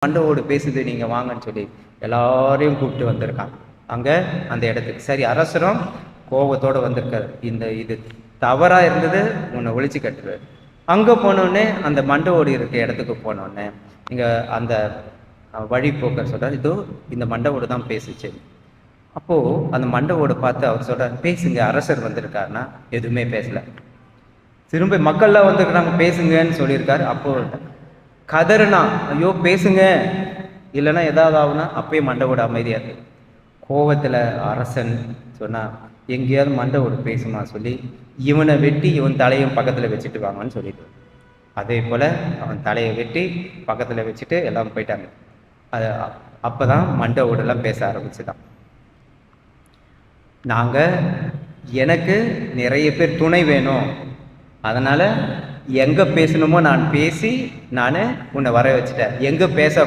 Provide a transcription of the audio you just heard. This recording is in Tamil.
மண்டை ஓடு பேசுது, நீங்கள் வாங்கன்னு சொல்லி எல்லாரையும் கூப்பிட்டு வந்திருக்காங்க அங்கே அந்த இடத்துக்கு. சரி, அரசரும் கோபத்தோடு வந்திருக்காரு. இது தவறாக இருந்தது, உன்னை ஒழிச்சு கட்டுரு. அங்கே போனோடனே அந்த மண்டை ஓடு இருக்க இடத்துக்கு போனோடனே இங்கே அந்த வழிபோக்கர் சொல்கிறார், இதோ இந்த மண்டை ஓடு தான் பேசுச்சு. அப்போது அந்த மண்டை ஓடு பார்த்து அவர் சொல்கிறார், பேசுங்க, அரசர் வந்திருக்காருன்னா எதுவுமே பேசலை. திரும்ப மக்கள்லாம் வந்துருக்குறாங்க, பேசுங்கன்னு சொல்லியிருக்காரு. அப்போ கதறுனா, ஐயோ பேசுங்க, இல்லைன்னா ஏதாவது ஆகுனா, அப்பயே மண்டை ஓடு அமைதியாக இருக்கு. கோவத்தில் அரசன் சொன்னால், எங்கேயாவது மண்டை ஓடு பேசுமா சொல்லி இவனை வெட்டி இவன் தலையும் பக்கத்தில் வச்சுட்டு வாங்கன்னு சொல்லிட்டு, அதே போல் அவன் தலையை வெட்டி பக்கத்தில் வச்சுட்டு எல்லாம் போயிட்டாங்க. அது அப்போ தான் மண்டை ஓடெல்லாம் பேச ஆரம்பிச்சுதான். எனக்கு நிறைய பேர் துணை வேணும், அதனால் எங்கே பேசணுமோ நான் பேசி நான் உன்னை வர வச்சுட்டேன், எங்கே பேச